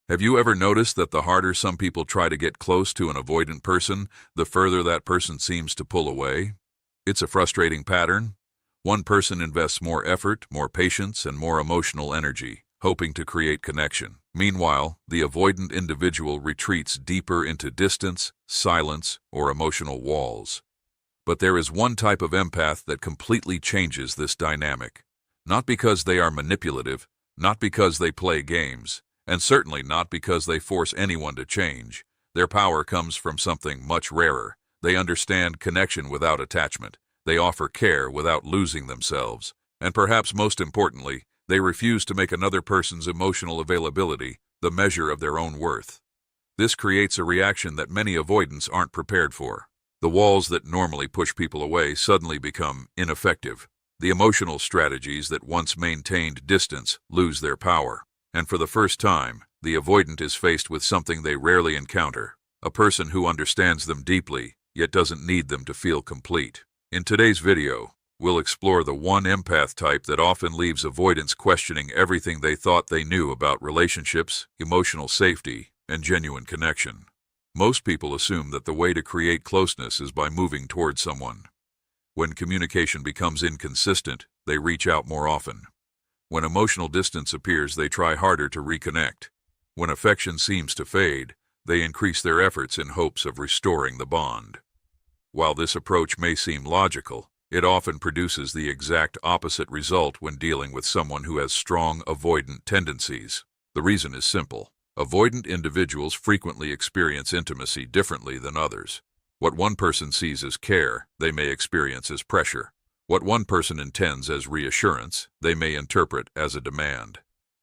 Have you ever noticed that the harder some people try to get close to an avoidant person, the further that person seems to pull away? It's a frustrating pattern. One person invests more effort, more patience, and more emotional energy, hoping to create connection. Meanwhile, the avoidant individual retreats deeper into distance, silence, or emotional walls. But there is one type of empath that completely changes this dynamic. Not because they are manipulative, not because they play games, and certainly not because they force anyone to change. Their power comes from something much rarer. They understand connection without attachment. They offer care without losing themselves. And perhaps most importantly, they refuse to make another person's emotional availability the measure of their own worth. This creates a reaction that many avoidants aren't prepared for. The walls that normally push people away suddenly become ineffective. The emotional strategies that once maintained distance lose their power. And for the first time, the avoidant is faced with something they rarely encounter, a person who understands them deeply, yet doesn't need them to feel complete. In today's video, we'll explore the one empath type that often leaves avoidants questioning everything they thought they knew about relationships, emotional safety, and genuine connection. Most people assume that the way to create closeness is by moving toward someone. When communication becomes inconsistent, they reach out more often. When emotional distance appears, they try harder to reconnect. When affection seems to fade, they increase their efforts in hopes of restoring the bond. While this approach may seem logical, it often produces the exact opposite result when dealing with someone who has strong avoidant tendencies. The reason is simple. Avoidant individuals frequently experience intimacy differently than others. What one person sees as care, they may experience as pressure. What one person intends as reassurance, they may interpret as a demand.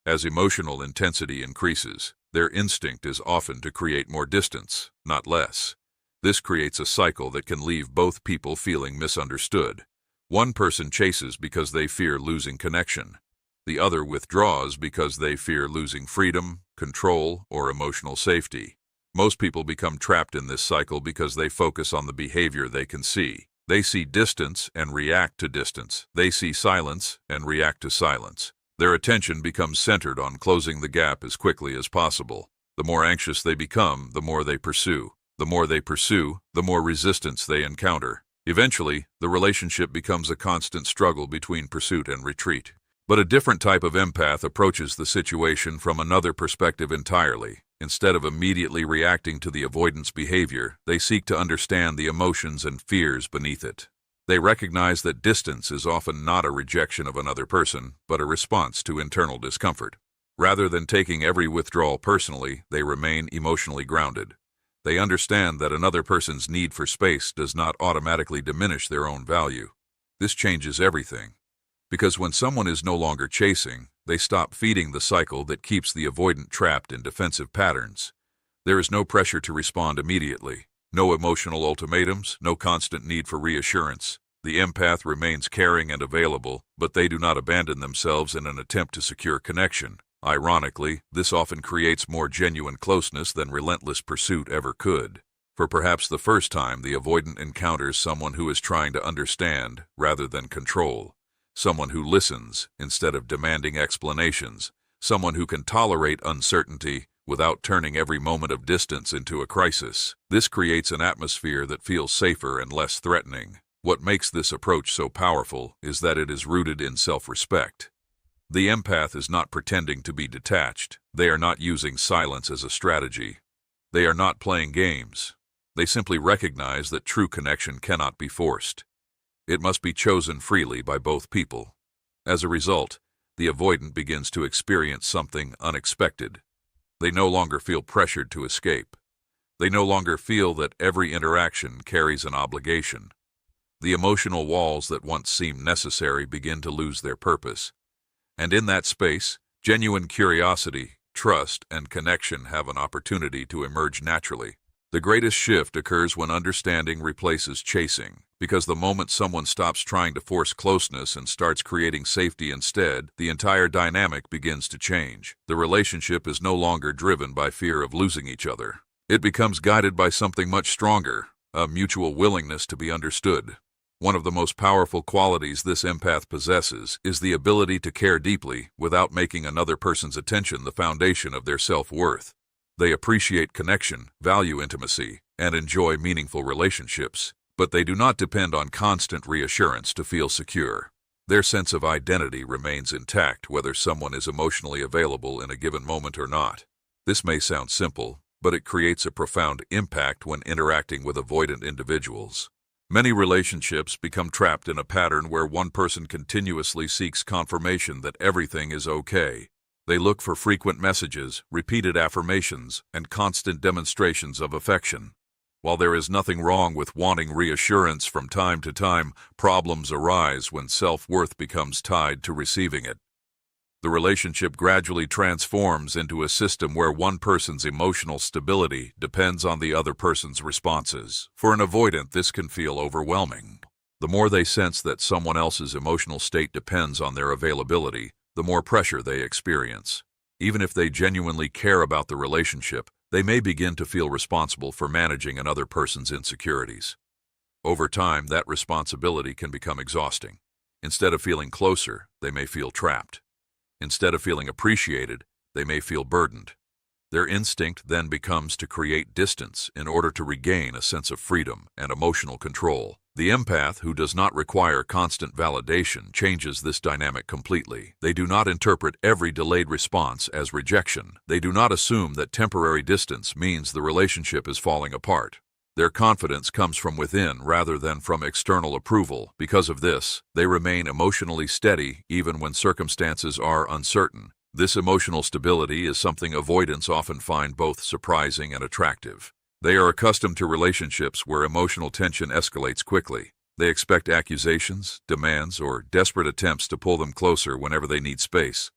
As emotional intensity increases, their instinct is often to create more distance, not less. This creates a cycle that can leave both people feeling misunderstood. One person chases because they fear losing connection. The other withdraws because they fear losing freedom, control, or emotional safety. Most people become trapped in this cycle because they focus on the behavior they can see. They see distance and react to distance. They see silence and react to silence. Their attention becomes centered on closing the gap as quickly as possible. The more anxious they become, the more they pursue. The more they pursue, the more resistance they encounter. Eventually, the relationship becomes a constant struggle between pursuit and retreat. But a different type of empath approaches the situation from another perspective entirely. Instead of immediately reacting to the avoidance behavior, they seek to understand the emotions and fears beneath it. They recognize that distance is often not a rejection of another person, but a response to internal discomfort. Rather than taking every withdrawal personally, they remain emotionally grounded. They understand that another person's need for space does not automatically diminish their own value. This changes everything. Because when someone is no longer chasing, they stop feeding the cycle that keeps the avoidant trapped in defensive patterns. There is no pressure to respond immediately, no emotional ultimatums, no constant need for reassurance. The empath remains caring and available, but they do not abandon themselves in an attempt to secure connection. Ironically, this often creates more genuine closeness than relentless pursuit ever could. For perhaps the first time, the avoidant encounters someone who is trying to understand rather than control. Someone who listens instead of demanding explanations. Someone who can tolerate uncertainty without turning every moment of distance into a crisis. This creates an atmosphere that feels safer and less threatening. What makes this approach so powerful is that it is rooted in self-respect. The empath is not pretending to be detached. They are not using silence as a strategy. They are not playing games. They simply recognize that true connection cannot be forced. It must be chosen freely by both people. As a result, the avoidant begins to experience something unexpected. They no longer feel pressured to escape. They no longer feel that every interaction carries an obligation. The emotional walls that once seemed necessary begin to lose their purpose. And in that space, genuine curiosity, trust, and connection have an opportunity to emerge naturally. The greatest shift occurs when understanding replaces chasing, because the moment someone stops trying to force closeness and starts creating safety instead, the entire dynamic begins to change. The relationship is no longer driven by fear of losing each other. It becomes guided by something much stronger, a mutual willingness to be understood. One of the most powerful qualities this empath possesses is the ability to care deeply without making another person's attention the foundation of their self-worth. They appreciate connection, value intimacy, and enjoy meaningful relationships, but they do not depend on constant reassurance to feel secure. Their sense of identity remains intact whether someone is emotionally available in a given moment or not. This may sound simple, but it creates a profound impact when interacting with avoidant individuals. Many relationships become trapped in a pattern where one person continuously seeks confirmation that everything is okay. They look for frequent messages, repeated affirmations, and constant demonstrations of affection. While there is nothing wrong with wanting reassurance from time to time, problems arise when self-worth becomes tied to receiving it. The relationship gradually transforms into a system where one person's emotional stability depends on the other person's responses. For an avoidant, this can feel overwhelming. The more they sense that someone else's emotional state depends on their availability, the more pressure they experience. Even if they genuinely care about the relationship, they may begin to feel responsible for managing another person's insecurities. Over time, that responsibility can become exhausting. Instead of feeling closer, they may feel trapped. Instead of feeling appreciated, they may feel burdened. Their instinct then becomes to create distance in order to regain a sense of freedom and emotional control. The empath, who does not require constant validation, changes this dynamic completely. They do not interpret every delayed response as rejection. They do not assume that temporary distance means the relationship is falling apart. Their confidence comes from within rather than from external approval. Because of this, they remain emotionally steady even when circumstances are uncertain. This emotional stability is something avoidants often find both surprising and attractive. They are accustomed to relationships where emotional tension escalates quickly. They expect accusations, demands, or desperate attempts to pull them closer whenever they need space.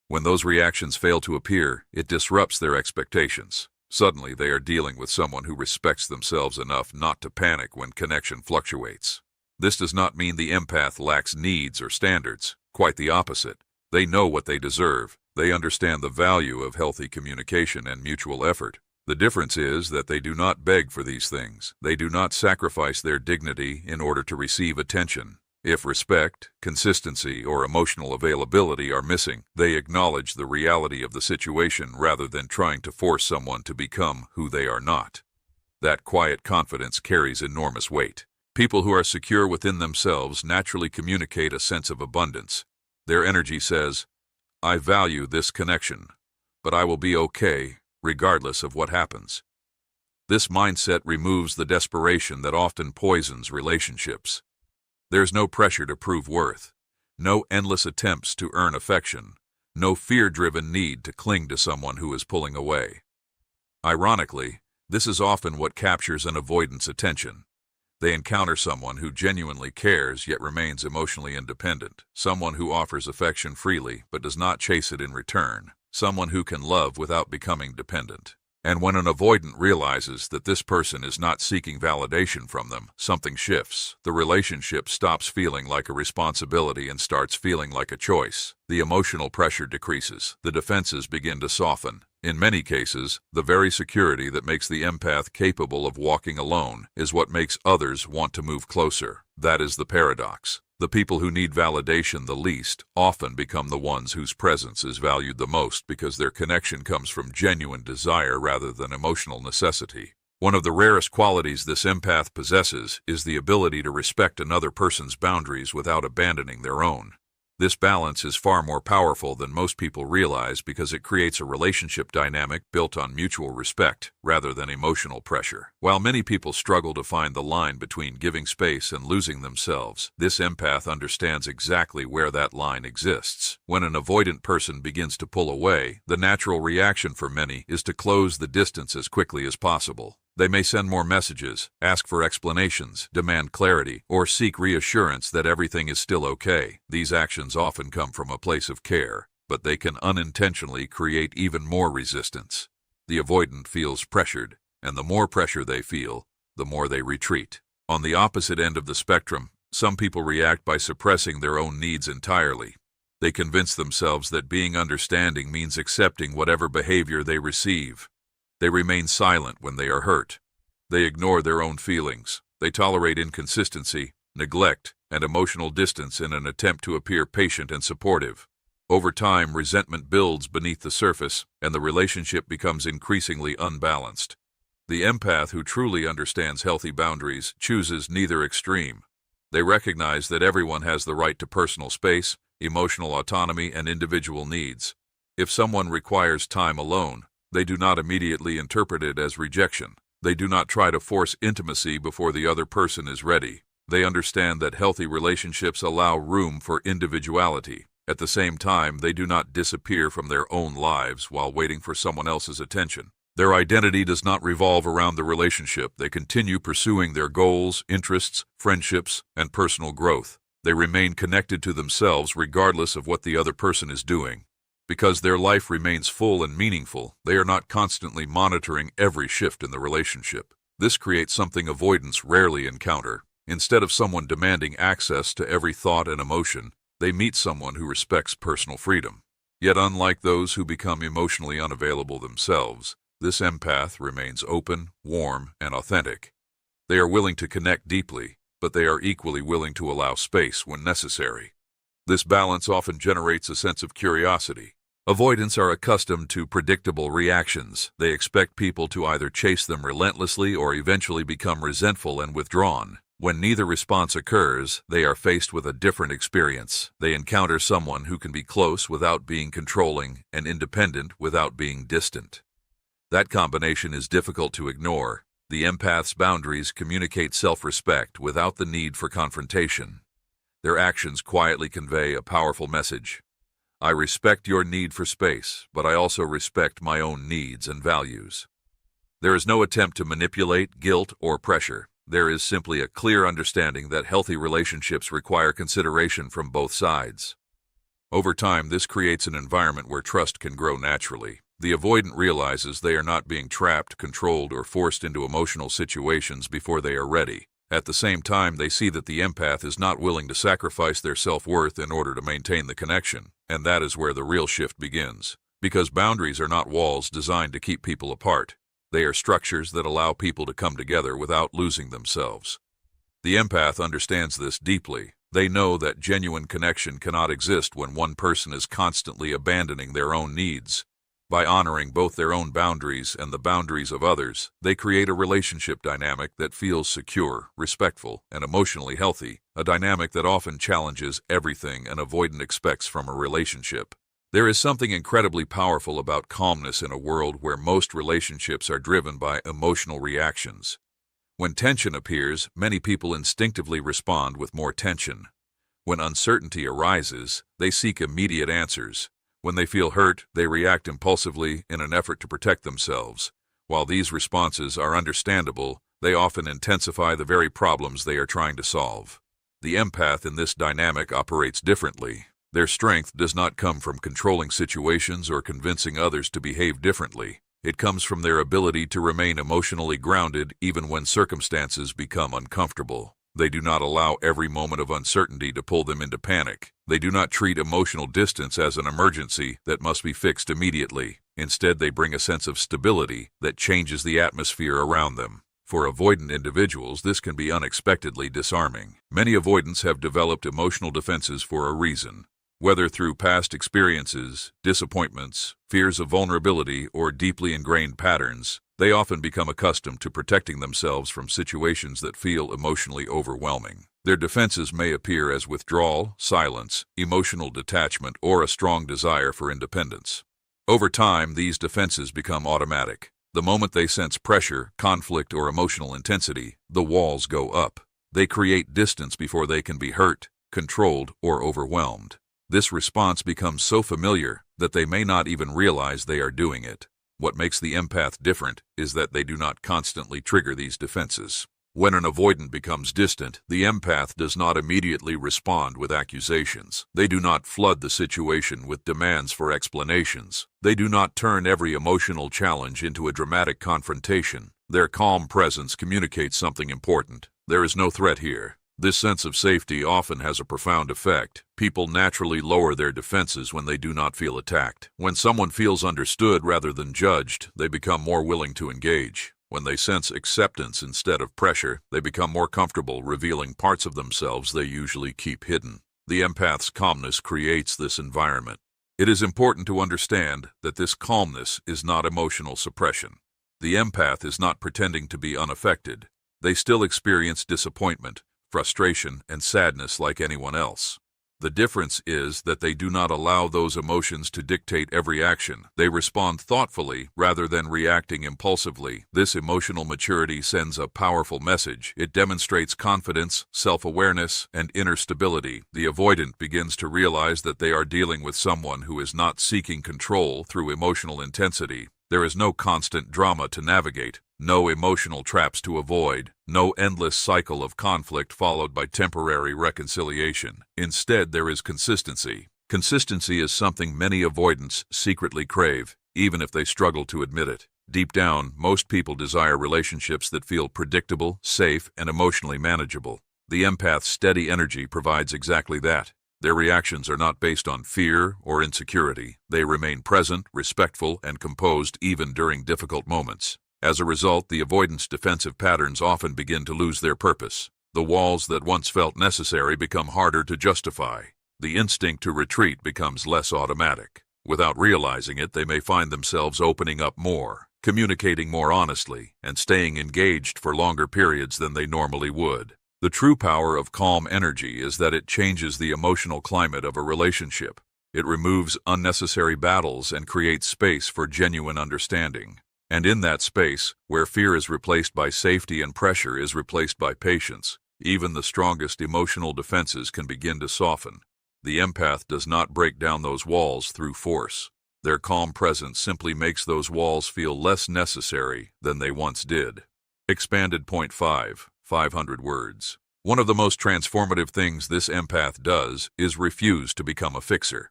When those reactions fail to appear, it disrupts their expectations. Suddenly, they are dealing with someone who respects themselves enough not to panic when connection fluctuates. This does not mean the empath lacks needs or standards. Quite the opposite. They know what they deserve. They understand the value of healthy communication and mutual effort. The difference is that they do not beg for these things. They do not sacrifice their dignity in order to receive attention. If respect, consistency, or emotional availability are missing, they acknowledge the reality of the situation rather than trying to force someone to become who they are not. That quiet confidence carries enormous weight. People who are secure within themselves naturally communicate a sense of abundance. Their energy says, "I value this connection, but I will be okay regardless of what happens." This mindset removes the desperation that often poisons relationships. There's no pressure to prove worth, no endless attempts to earn affection, no fear-driven need to cling to someone who is pulling away. Ironically, this is often what captures an avoidant's attention. They encounter someone who genuinely cares yet remains emotionally independent, someone who offers affection freely but does not chase it in return, someone who can love without becoming dependent. And when an avoidant realizes that this person is not seeking validation from them, something shifts. The relationship stops feeling like a responsibility and starts feeling like a choice. The emotional pressure decreases. The defenses begin to soften. In many cases, the very security that makes the empath capable of walking alone is what makes others want to move closer. That is the paradox. The people who need validation the least often become the ones whose presence is valued the most because their connection comes from genuine desire rather than emotional necessity. One of the rarest qualities this empath possesses is the ability to respect another person's boundaries without abandoning their own. This balance is far more powerful than most people realize because it creates a relationship dynamic built on mutual respect rather than emotional pressure. While many people struggle to find the line between giving space and losing themselves, this empath understands exactly where that line exists. When an avoidant person begins to pull away, the natural reaction for many is to close the distance as quickly as possible. They may send more messages, ask for explanations, demand clarity, or seek reassurance that everything is still okay. These actions often come from a place of care, but they can unintentionally create even more resistance. The avoidant feels pressured, and the more pressure they feel, the more they retreat. On the opposite end of the spectrum, some people react by suppressing their own needs entirely. They convince themselves that being understanding means accepting whatever behavior they receive. They remain silent when they are hurt. They ignore their own feelings. They tolerate inconsistency, neglect, and emotional distance in an attempt to appear patient and supportive. Over time, resentment builds beneath the surface, and the relationship becomes increasingly unbalanced. The empath who truly understands healthy boundaries chooses neither extreme. They recognize that everyone has the right to personal space, emotional autonomy, and individual needs. If someone requires time alone, they do not immediately interpret it as rejection. They do not try to force intimacy before the other person is ready. They understand that healthy relationships allow room for individuality. At the same time, they do not disappear from their own lives while waiting for someone else's attention. Their identity does not revolve around the relationship. They continue pursuing their goals, interests, friendships, and personal growth. They remain connected to themselves regardless of what the other person is doing. Because their life remains full and meaningful, they are not constantly monitoring every shift in the relationship. This creates something avoidants rarely encounter. Instead of someone demanding access to every thought and emotion, they meet someone who respects personal freedom. Yet unlike those who become emotionally unavailable themselves, this empath remains open, warm, and authentic. They are willing to connect deeply, but they are equally willing to allow space when necessary. This balance often generates a sense of curiosity. Avoidants are accustomed to predictable reactions. They expect people to either chase them relentlessly or eventually become resentful and withdrawn. When neither response occurs, they are faced with a different experience. They encounter someone who can be close without being controlling and independent without being distant. That combination is difficult to ignore. The empath's boundaries communicate self-respect without the need for confrontation. Their actions quietly convey a powerful message. I respect your need for space, but I also respect my own needs and values. There is no attempt to manipulate, guilt, or pressure. There is simply a clear understanding that healthy relationships require consideration from both sides. Over time, this creates an environment where trust can grow naturally. The avoidant realizes they are not being trapped, controlled, or forced into emotional situations before they are ready. At the same time, they see that the empath is not willing to sacrifice their self-worth in order to maintain the connection, and that is where the real shift begins. Because boundaries are not walls designed to keep people apart. They are structures that allow people to come together without losing themselves. The empath understands this deeply. They know that genuine connection cannot exist when one person is constantly abandoning their own needs. By honoring both their own boundaries and the boundaries of others, they create a relationship dynamic that feels secure, respectful, and emotionally healthy, a dynamic that often challenges everything an avoidant expects from a relationship. There is something incredibly powerful about calmness in a world where most relationships are driven by emotional reactions. When tension appears, many people instinctively respond with more tension. When uncertainty arises, they seek immediate answers. When they feel hurt, they react impulsively in an effort to protect themselves. While these responses are understandable, they often intensify the very problems they are trying to solve. The empath in this dynamic operates differently. Their strength does not come from controlling situations or convincing others to behave differently. It comes from their ability to remain emotionally grounded even when circumstances become uncomfortable. They do not allow every moment of uncertainty to pull them into panic. They do not treat emotional distance as an emergency that must be fixed immediately. Instead, they bring a sense of stability that changes the atmosphere around them. For avoidant individuals, this can be unexpectedly disarming. Many avoidants have developed emotional defenses for a reason. Whether through past experiences, disappointments, fears of vulnerability, or deeply ingrained patterns, they often become accustomed to protecting themselves from situations that feel emotionally overwhelming. Their defenses may appear as withdrawal, silence, emotional detachment, or a strong desire for independence. Over time, these defenses become automatic. The moment they sense pressure, conflict, or emotional intensity, the walls go up. They create distance before they can be hurt, controlled, or overwhelmed. This response becomes so familiar that they may not even realize they are doing it. What makes the empath different is that they do not constantly trigger these defenses. When an avoidant becomes distant, the empath does not immediately respond with accusations. They do not flood the situation with demands for explanations. They do not turn every emotional challenge into a dramatic confrontation. Their calm presence communicates something important. There is no threat here. This sense of safety often has a profound effect. People naturally lower their defenses when they do not feel attacked. When someone feels understood rather than judged, they become more willing to engage. When they sense acceptance instead of pressure, they become more comfortable revealing parts of themselves they usually keep hidden. The empath's calmness creates this environment. It is important to understand that this calmness is not emotional suppression. The empath is not pretending to be unaffected. They still experience disappointment, frustration, and sadness like anyone else. The difference is that they do not allow those emotions to dictate every action. They respond thoughtfully rather than reacting impulsively. This emotional maturity sends a powerful message. It demonstrates confidence, self-awareness, and inner stability. The avoidant begins to realize that they are dealing with someone who is not seeking control through emotional intensity. There is no constant drama to navigate, no emotional traps to avoid, no endless cycle of conflict followed by temporary reconciliation. Instead, there is consistency. Consistency is something many avoidants secretly crave, even if they struggle to admit it. Deep down, most people desire relationships that feel predictable, safe, and emotionally manageable. The empath's steady energy provides exactly that. Their reactions are not based on fear or insecurity. They remain present, respectful, and composed even during difficult moments. As a result, the avoidant's defensive patterns often begin to lose their purpose. The walls that once felt necessary become harder to justify. The instinct to retreat becomes less automatic. Without realizing it, they may find themselves opening up more, communicating more honestly, and staying engaged for longer periods than they normally would. The true power of calm energy is that it changes the emotional climate of a relationship. It removes unnecessary battles and creates space for genuine understanding. And in that space, where fear is replaced by safety and pressure is replaced by patience, even the strongest emotional defenses can begin to soften. The empath does not break down those walls through force. Their calm presence simply makes those walls feel less necessary than they once did. Expanded point 5. 500 words. One of the most transformative things this empath does is refuse to become a fixer.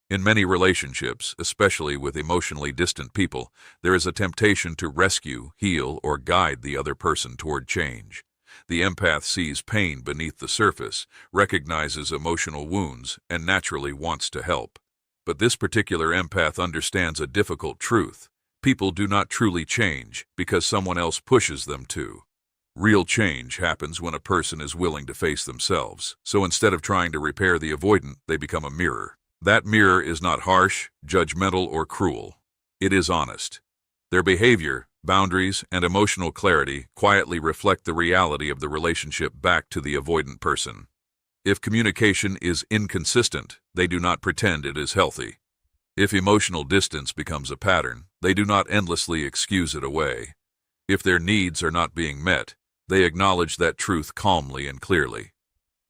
In many relationships, especially with emotionally distant people, there is a temptation to rescue, heal, or guide the other person toward change. The empath sees pain beneath the surface, recognizes emotional wounds, and naturally wants to help. But this particular empath understands a difficult truth. People do not truly change because someone else pushes them to. Real change happens when a person is willing to face themselves. So instead of trying to repair the avoidant, they become a mirror. That mirror is not harsh, judgmental, or cruel. It is honest. Their behavior, boundaries, and emotional clarity quietly reflect the reality of the relationship back to the avoidant person. If communication is inconsistent, they do not pretend it is healthy. If emotional distance becomes a pattern, they do not endlessly excuse it away. If their needs are not being met, they acknowledge that truth calmly and clearly.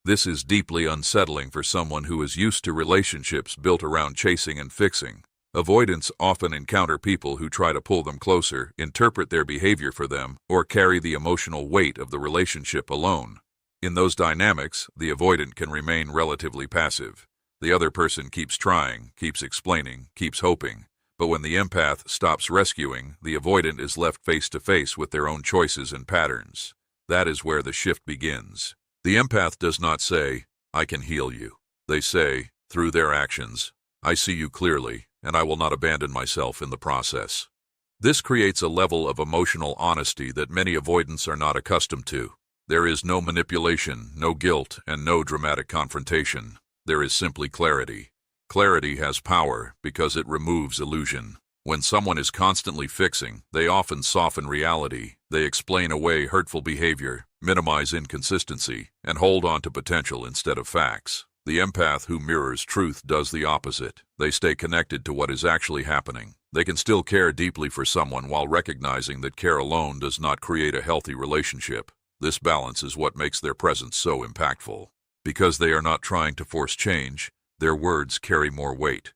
This is deeply unsettling for someone who is used to relationships built around chasing and fixing. Avoidants often encounter people who try to pull them closer, interpret their behavior for them, or carry the emotional weight of the relationship alone. In those dynamics, the avoidant can remain relatively passive. The other person keeps trying, keeps explaining, keeps hoping. But when the empath stops rescuing, the avoidant is left face to face with their own choices and patterns. That is where the shift begins. The empath does not say, "I can heal you." They say, through their actions, "I see you clearly, and I will not abandon myself in the process." This creates a level of emotional honesty that many avoidants are not accustomed to. There is no manipulation, no guilt, and no dramatic confrontation. There is simply clarity. Clarity has power because it removes illusion. When someone is constantly fixing, they often soften reality. They explain away hurtful behavior, minimize inconsistency, and hold on to potential instead of facts. The empath who mirrors truth does the opposite. They stay connected to what is actually happening. They can still care deeply for someone while recognizing that care alone does not create a healthy relationship. This balance is what makes their presence so impactful. Because they are not trying to force change, their words carry more weight.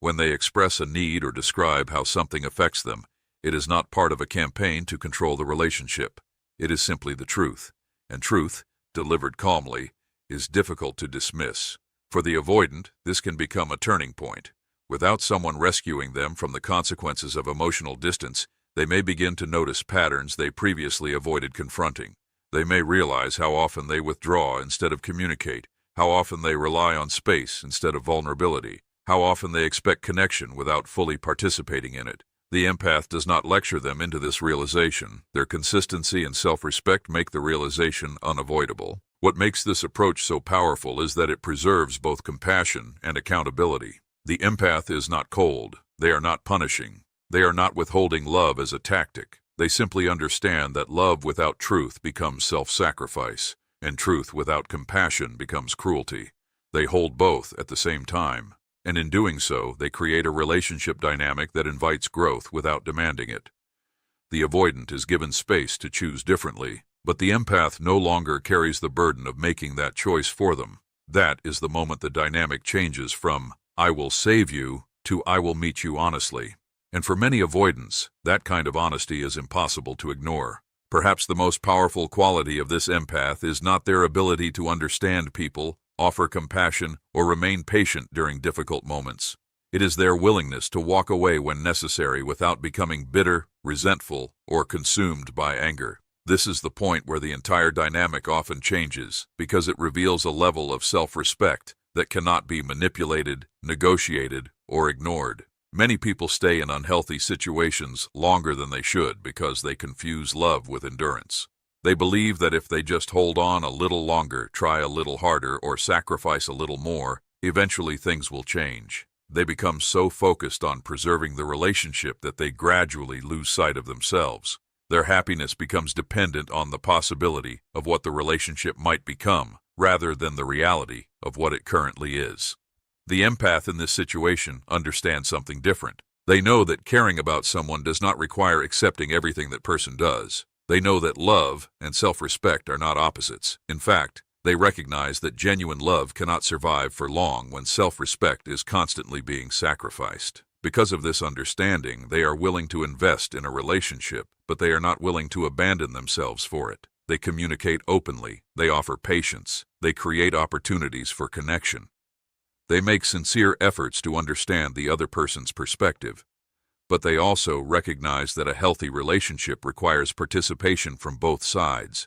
When they express a need or describe how something affects them, it is not part of a campaign to control the relationship. It is simply the truth. And truth, delivered calmly, is difficult to dismiss. For the avoidant, this can become a turning point. Without someone rescuing them from the consequences of emotional distance, they may begin to notice patterns they previously avoided confronting. They may realize how often they withdraw instead of communicate, how often they rely on space instead of vulnerability, how often they expect connection without fully participating in it. The empath does not lecture them into this realization. Their consistency and self-respect make the realization unavoidable. What makes this approach so powerful is that it preserves both compassion and accountability. The empath is not cold. They are not punishing. They are not withholding love as a tactic. They simply understand that love without truth becomes self-sacrifice, and truth without compassion becomes cruelty. They hold both at the same time, and in doing so, they create a relationship dynamic that invites growth without demanding it. The avoidant is given space to choose differently, but the empath no longer carries the burden of making that choice for them. That is the moment the dynamic changes from "I will save you" to "I will meet you honestly." And for many avoidants, that kind of honesty is impossible to ignore. Perhaps the most powerful quality of this empath is not their ability to understand people, offer compassion, or remain patient during difficult moments. It is their willingness to walk away when necessary without becoming bitter, resentful, or consumed by anger. This is the point where the entire dynamic often changes, because it reveals a level of self-respect that cannot be manipulated, negotiated, or ignored. Many people stay in unhealthy situations longer than they should because they confuse love with endurance. They believe that if they just hold on a little longer, try a little harder, or sacrifice a little more, eventually things will change. They become so focused on preserving the relationship that they gradually lose sight of themselves. Their happiness becomes dependent on the possibility of what the relationship might become, rather than the reality of what it currently is. The empath in this situation understands something different. They know that caring about someone does not require accepting everything that person does. They know that love and self-respect are not opposites. In fact, they recognize that genuine love cannot survive for long when self-respect is constantly being sacrificed. Because of this understanding, they are willing to invest in a relationship, but they are not willing to abandon themselves for it. They communicate openly, they offer patience, they create opportunities for connection. They make sincere efforts to understand the other person's perspective, but they also recognize that a healthy relationship requires participation from both sides.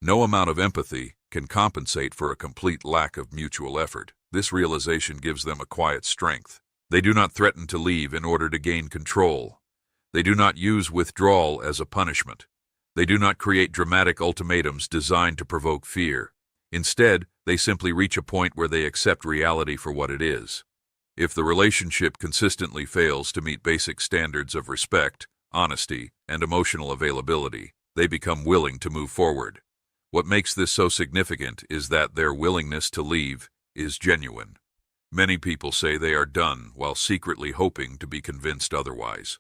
No amount of empathy can compensate for a complete lack of mutual effort. This realization gives them a quiet strength. They do not threaten to leave in order to gain control. They do not use withdrawal as a punishment. They do not create dramatic ultimatums designed to provoke fear. Instead, they simply reach a point where they accept reality for what it is. If the relationship consistently fails to meet basic standards of respect, honesty, and emotional availability, they become willing to move forward. What makes this so significant is that their willingness to leave is genuine. Many people say they are done while secretly hoping to be convinced otherwise.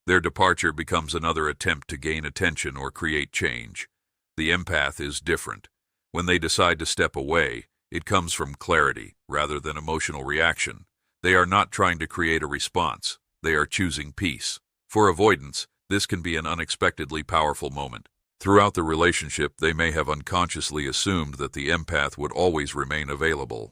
Their departure becomes another attempt to gain attention or create change. The empath is different. When they decide to step away, it comes from clarity rather than emotional reaction. They are not trying to create a response. They are choosing peace. For avoidants, this can be an unexpectedly powerful moment. Throughout the relationship, they may have unconsciously assumed that the empath would always remain available.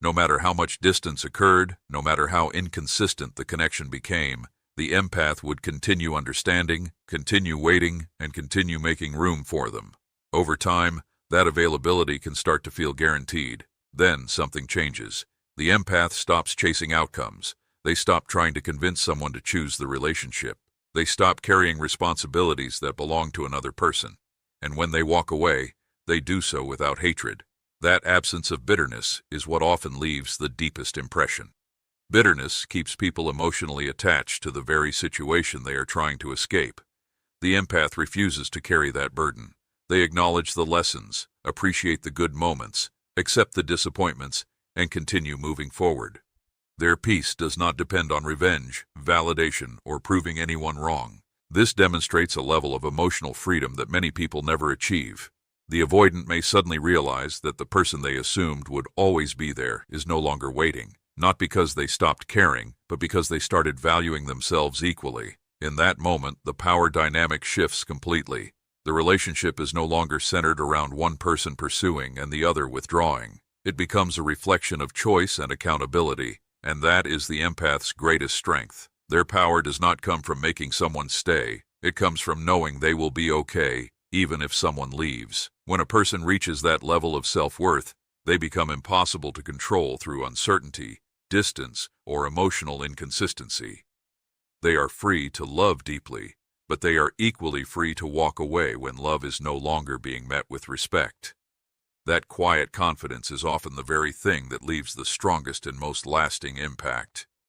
No matter how much distance occurred, no matter how inconsistent the connection became, the empath would continue understanding, continue waiting, and continue making room for them. Over time, that availability can start to feel guaranteed. Then something changes. The empath stops chasing outcomes. They stop trying to convince someone to choose the relationship. They stop carrying responsibilities that belong to another person. And when they walk away, they do so without hatred. That absence of bitterness is what often leaves the deepest impression. Bitterness keeps people emotionally attached to the very situation they are trying to escape. The empath refuses to carry that burden. They acknowledge the lessons, appreciate the good moments, accept the disappointments, and continue moving forward. Their peace does not depend on revenge, validation, or proving anyone wrong. This demonstrates a level of emotional freedom that many people never achieve. The avoidant may suddenly realize that the person they assumed would always be there is no longer waiting, not because they stopped caring, but because they started valuing themselves equally. In that moment, the power dynamic shifts completely. The relationship is no longer centered around one person pursuing and the other withdrawing. It becomes a reflection of choice and accountability, and that is the empath's greatest strength. Their power does not come from making someone stay. It comes from knowing they will be okay, even if someone leaves. When a person reaches that level of self-worth, they become impossible to control through uncertainty, distance, or emotional inconsistency. They are free to love deeply, but they are equally free to walk away when love is no longer being met with respect. That quiet confidence is often the very thing that leaves the strongest and most lasting impact.